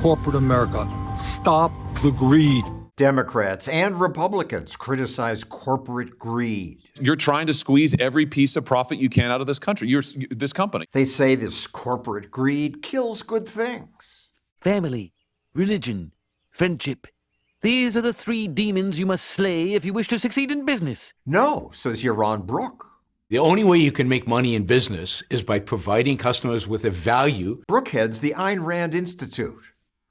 corporate America. Stop the greed. Democrats and Republicans criticize corporate greed. You're trying to squeeze every piece of profit you can out of this country, this company. They say this corporate greed kills good things. Family, religion, friendship. These are the three demons you must slay if you wish to succeed in business. No, says Yaron Brook. The only way you can make money in business is by providing customers with a value. Brook heads the Ayn Rand Institute.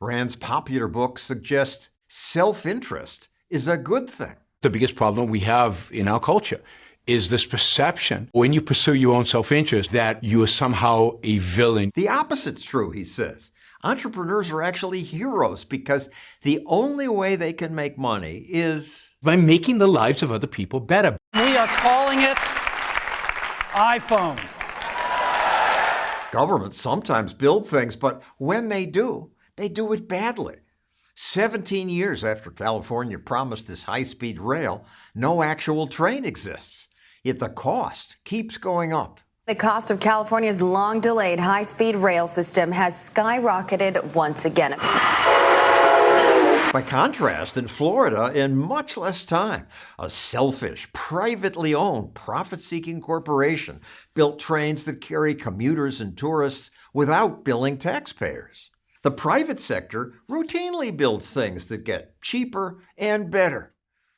Rand's popular book suggests self-interest is a good thing. The biggest problem we have in our culture is this perception, when you pursue your own self-interest, that you are somehow a villain. The opposite's true, he says. Entrepreneurs are actually heroes because the only way they can make money is by making the lives of other people better. We are calling it iPhone. Governments sometimes build things, but when they do it badly. 17 years after California promised this high-speed rail, no actual train exists. Yet the cost keeps going up. The cost of California's long-delayed high-speed rail system has skyrocketed once again. By contrast, in Florida, in much less time, a selfish, privately owned, profit-seeking corporation built trains that carry commuters and tourists without billing taxpayers. The private sector routinely builds things that get cheaper and better.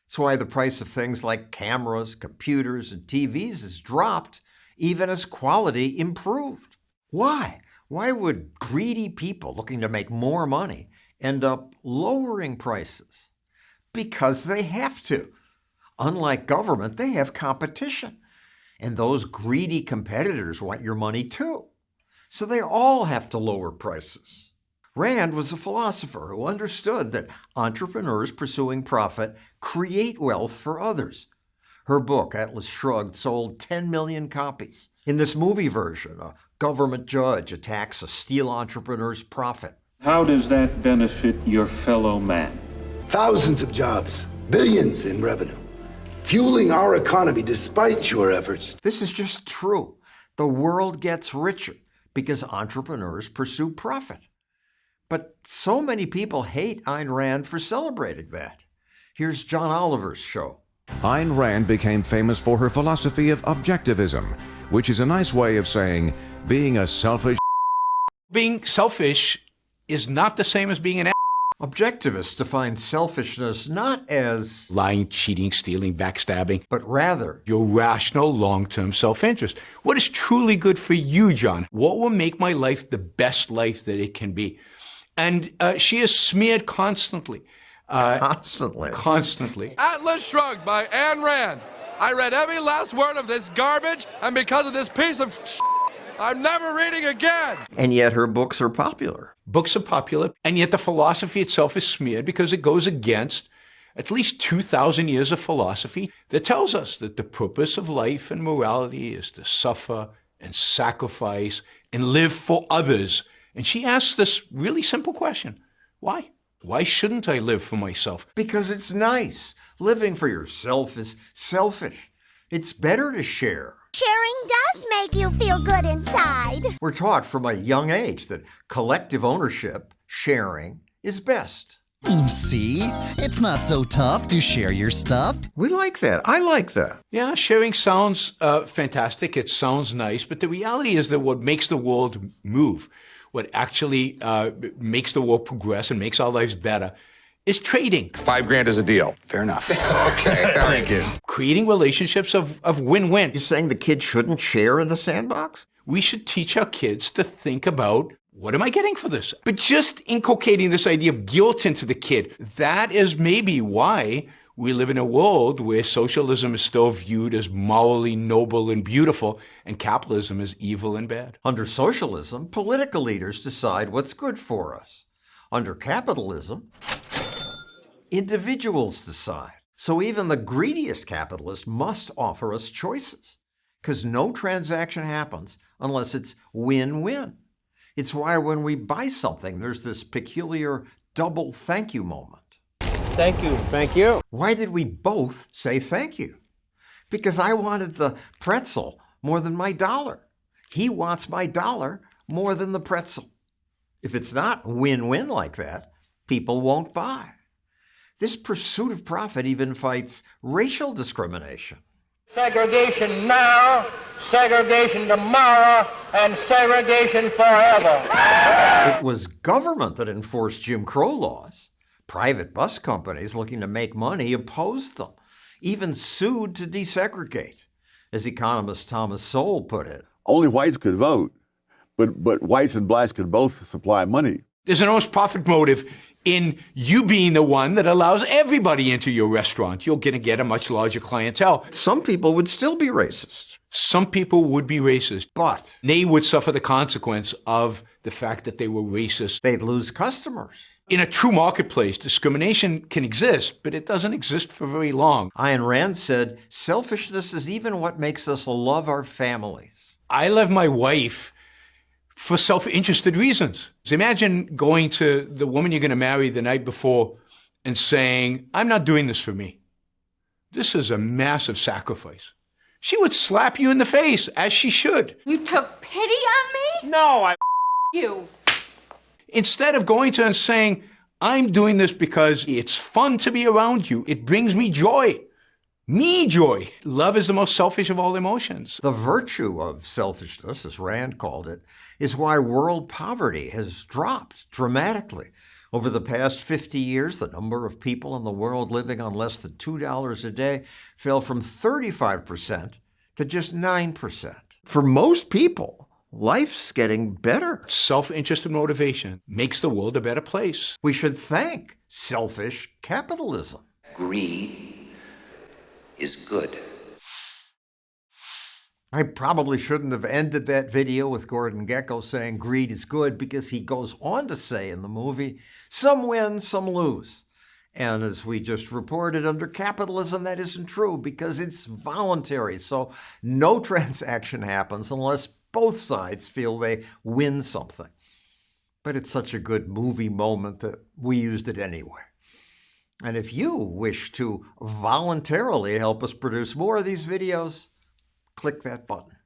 That's why the price of things like cameras, computers, and TVs has dropped, even as quality improved. Why? Why would greedy people looking to make more money end up lowering prices? Because they have to. Unlike government, they have competition. And those greedy competitors want your money too. So they all have to lower prices. Rand was a philosopher who understood that entrepreneurs pursuing profit create wealth for others. Her book, Atlas Shrugged, sold 10 million copies. In this movie version, a government judge attacks a steel entrepreneur's profit. How does that benefit your fellow man? Thousands of jobs, billions in revenue, fueling our economy despite your efforts. This is just true. The world gets richer because entrepreneurs pursue profit. But so many people hate Ayn Rand for celebrating that. Here's John Oliver's show. Ayn Rand became famous for her philosophy of objectivism, which is a nice way of saying being a selfish. Being selfish is not the same as being an Objectivists define selfishness not as lying, cheating, stealing, backstabbing, but rather your rational, long-term self-interest. What is truly good for you, John? What will make my life the best life that it can be? And she is smeared constantly. Constantly. Atlas Shrugged by Ayn Rand. I read every last word of this garbage, and because of this piece of I'm never reading again. And yet her books are popular. Books are popular, and yet the philosophy itself is smeared because it goes against at least 2,000 years of philosophy that tells us that the purpose of life and morality is to suffer and sacrifice and live for others. And she asks this really simple question. Why? Why shouldn't I live for myself? Because it's nice. Living for yourself is selfish. It's better to share. Sharing does make you feel good inside. We're taught from a young age that collective ownership, sharing, is best. See? It's not so tough to share your stuff. We like that. I like that. Yeah, sharing sounds fantastic. It sounds nice. But the reality is that what makes the world move, what actually makes the world progress and makes our lives better, is trading. $5,000 is a deal. Fair enough. Okay, thank you. Creating relationships of win-win. You're saying the kids shouldn't share in the sandbox? We should teach our kids to think about, what am I getting for this? But just inculcating this idea of guilt into the kid, that is maybe why we live in a world where socialism is still viewed as morally noble and beautiful, and capitalism is evil and bad. Under socialism, political leaders decide what's good for us. Under capitalism, individuals decide. So even the greediest capitalist must offer us choices, because no transaction happens unless it's win-win. It's why when we buy something, there's this peculiar double thank you moment. Thank you. Thank you. Why did we both say thank you? Because I wanted the pretzel more than my dollar. He wants my dollar more than the pretzel. If it's not win-win like that, people won't buy. This pursuit of profit even fights racial discrimination. Segregation now, segregation tomorrow, and segregation forever. It was government that enforced Jim Crow laws. Private bus companies looking to make money opposed them, even sued to desegregate. As economist Thomas Sowell put it, only whites could vote, but whites and blacks could both supply money. There's an enormous profit motive in you being the one that allows everybody into your restaurant. You're going to get a much larger clientele. Some people would still be racist. Some people would be racist, but they would suffer the consequence of the fact that they were racist. They'd lose customers. In a true marketplace, discrimination can exist, but it doesn't exist for very long. Ayn Rand said, selfishness is even what makes us love our families. I love my wife for self-interested reasons. So imagine going to the woman you're going to marry the night before and saying, I'm not doing this for me. This is a massive sacrifice. She would slap you in the face, as she should. You took pity on me? No, I You. Instead of going to her and saying, I'm doing this because it's fun to be around you. It brings me joy. Me joy. Love is the most selfish of all emotions. The virtue of selfishness, as Rand called it, is why world poverty has dropped dramatically. Over the past 50 years, the number of people in the world living on less than $2 a day fell from 35% to just 9%. For most people, life's getting better. Self-interested motivation makes the world a better place. We should thank selfish capitalism. Greed is good. I probably shouldn't have ended that video with Gordon Gekko saying greed is good, because he goes on to say in the movie, some win, some lose. And as we just reported, under capitalism, that isn't true because it's voluntary. So no transaction happens unless both sides feel they win something. But it's such a good movie moment that we used it anyway. And if you wish to voluntarily help us produce more of these videos, click that button.